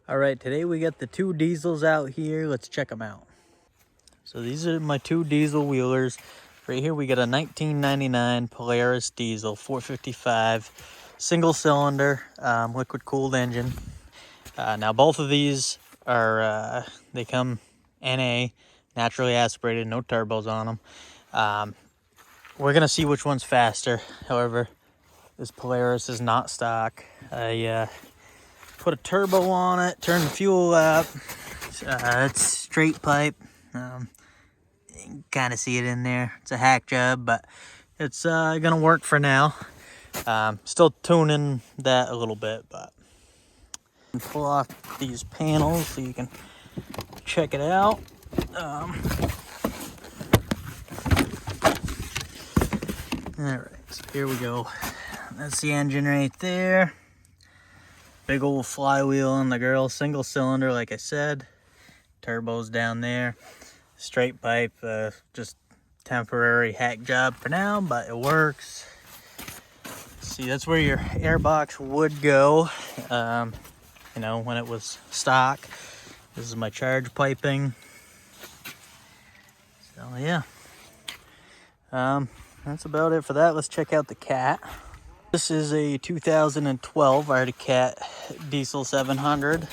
All right, today we got the two diesels out here. Let's check them out. So these are my two diesel wheelers. Right here we got a 1999 Polaris diesel 455 single cylinder liquid cooled engine. Now both of these are they come NA, naturally aspirated, no turbos on them. We're gonna see which one's faster. However, this Polaris is not stock. I put a turbo on it, turn the fuel up. It's straight pipe. You can kind of see it in there. It's a hack job, but it's gonna work for now. Still tuning that a little bit, but pull off these panels so you can check it out. All right, so here we go. That's the engine right there. Big old flywheel on the grill, single cylinder, like I said. Turbos down there. Straight pipe, just temporary hack job for now, but it works. See, that's where your airbox would go, you know, when it was stock. This is my charge piping. So yeah, that's about it for that. Let's check out the Cat. This is a 2012 Arctic Cat Diesel 700.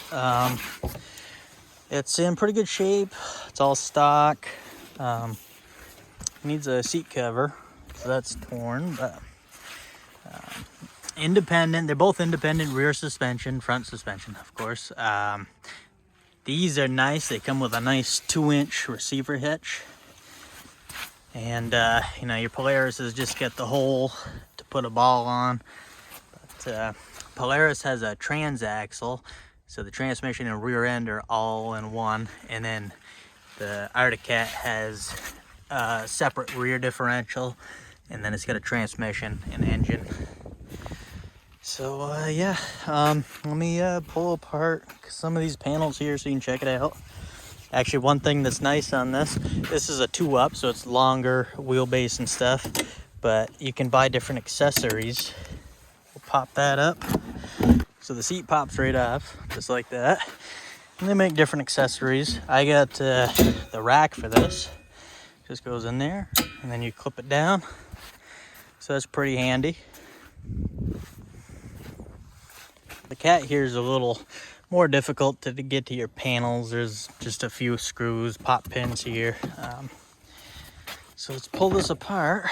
It's in pretty good shape. It's all stock. Needs a seat cover, so that's torn, but independent. They're both independent rear suspension, front suspension, of course. These are nice. They come with a nice 2-inch receiver hitch. And, you know, your Polaris just get the hole to put a ball on. But Polaris has a transaxle, so the transmission and rear end are all in one. And then the Arctic Cat has a separate rear differential, and then it's got a transmission and engine. So, yeah, let me pull apart some of these panels here so you can check it out. Actually, one thing that's nice on this is a 2-up, so it's longer wheelbase and stuff, but you can buy different accessories. We'll pop that up. So the seat pops right off, just like that. And they make different accessories. I got the rack for this. Just goes in there, and then you clip it down. So that's pretty handy. The Cat here is a little more difficult to get to your panels. There's just a few screws, pop pins here. So let's pull this apart.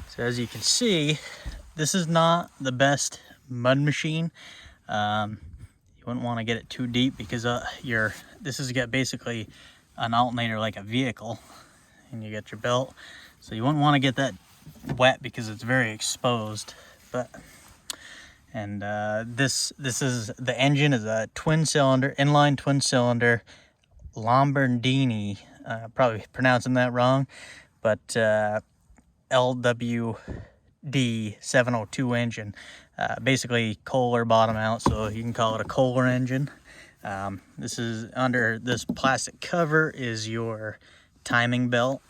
So as you can see, this is not the best mud machine. You wouldn't want to get it too deep because this has got basically an alternator like a vehicle, and you got your belt. So you wouldn't want to get that wet because it's very exposed. But this is the engine is a inline twin cylinder Lombardini, probably pronouncing that wrong, but LWD 702 engine, basically Kohler bottom out, so you can call it a Kohler engine. This is under this plastic cover is your timing belt.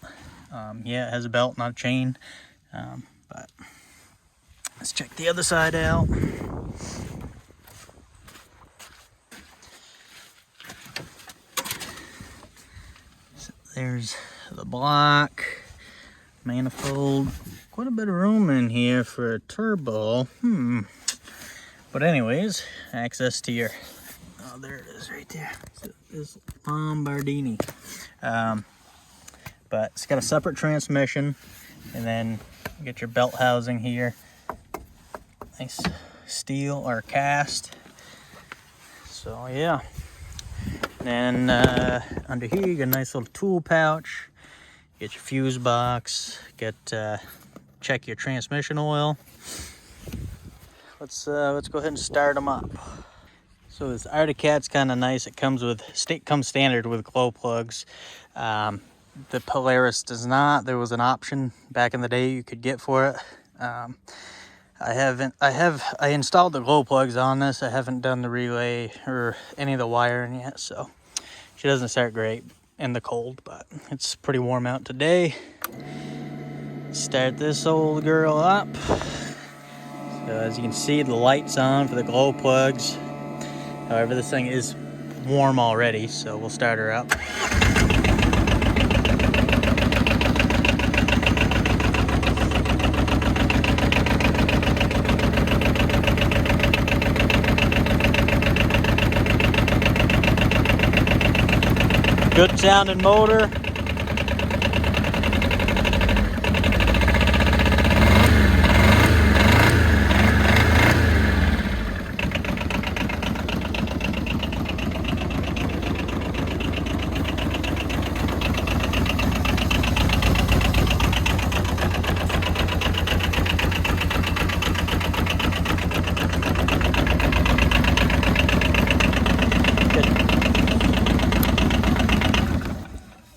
Yeah, it has a belt, not a chain, but let's check the other side out. So there's the block, manifold, quite a bit of room in here for a turbo. But anyways, access to your, oh, there it is right there. So this Lombardini. But it's got a separate transmission, and then you get your belt housing here. Nice steel or cast. So yeah. And under here you got a nice little tool pouch. Get your fuse box. Check your transmission oil. Let's go ahead and start them up. So this Arctic Cat's kind of nice. It comes standard with glow plugs. The Polaris does not. There was an option back in the day you could get for it. I installed the glow plugs on this. I haven't done the relay or any of the wiring yet, so she doesn't start great in the cold, but it's pretty warm out today. Start this old girl up. So as you can see, the light's on for the glow plugs. However, this thing is warm already, so we'll start her up. Good sounding motor.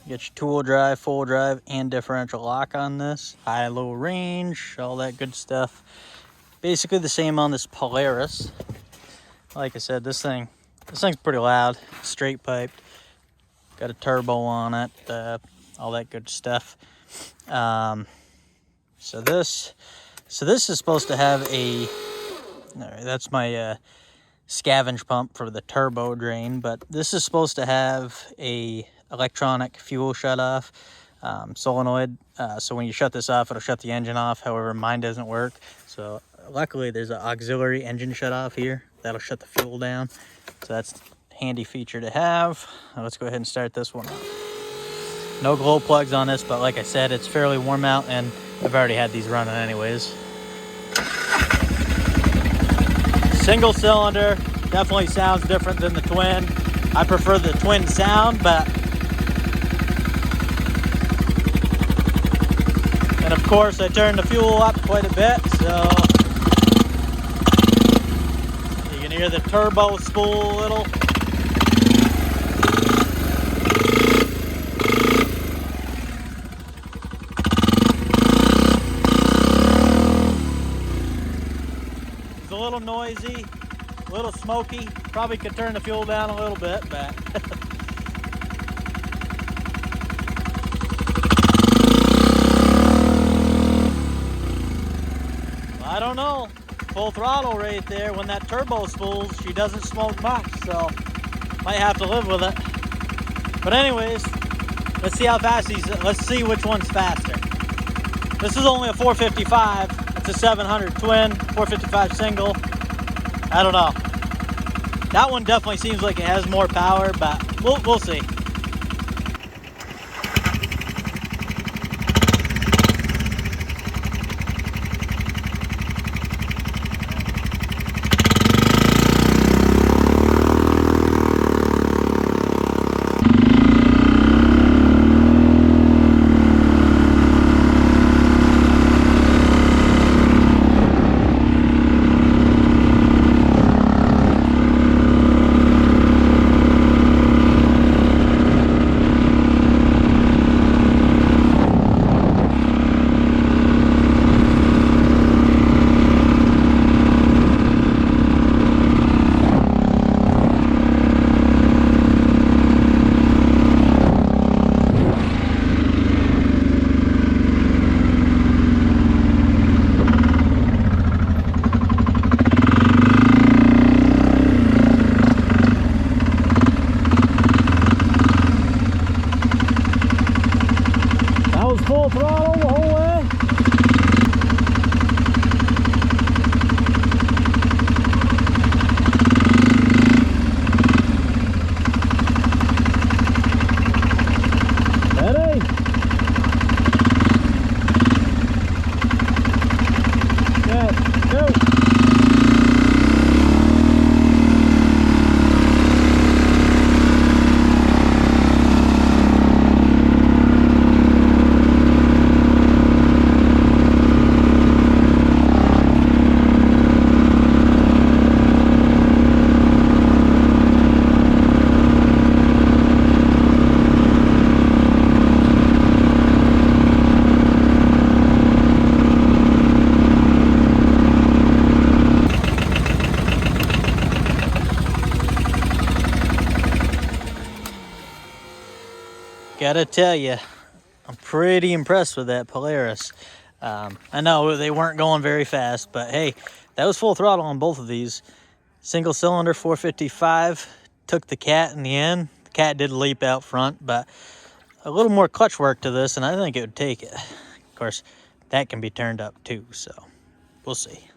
Get your two-wheel drive, full drive, and differential lock on this. High, low range, all that good stuff. Basically the same on this Polaris. Like I said, this thing's pretty loud. Straight piped. Got a turbo on it. All that good stuff. So this is supposed to have a. That's my scavenge pump for the turbo drain, but this is supposed to have a electronic fuel shutoff solenoid, so when you shut this off, it'll shut the engine off. However, mine doesn't work, so luckily there's an auxiliary engine shutoff here that'll shut the fuel down, so that's a handy feature to have. Now let's go ahead and start this one off. No glow plugs on this, but like I said, it's fairly warm out, and I've already had these running anyways. Single cylinder definitely sounds different than the twin. I prefer the twin sound, but and of course I turned the fuel up quite a bit, so you can hear the turbo spool a little. It's a little noisy, a little smoky. Probably could turn the fuel down a little bit, but I don't know. Full throttle right there. When that turbo spools, she doesn't smoke much, so might have to live with it. But anyways, let's see how fast let's see which one's faster. This is only a 455. It's a 700 twin, 455 single. I don't know. That one definitely seems like it has more power, but we'll see. Full throttle the whole way. Ready? Set, go. Gotta tell you, I'm pretty impressed with that Polaris. I know they weren't going very fast, but hey, that was full throttle on both of these. Single cylinder 455 took the cat in the end. The cat did leap out front, but a little more clutch work to this, and I think it would take it. Of course, that can be turned up too, so we'll see.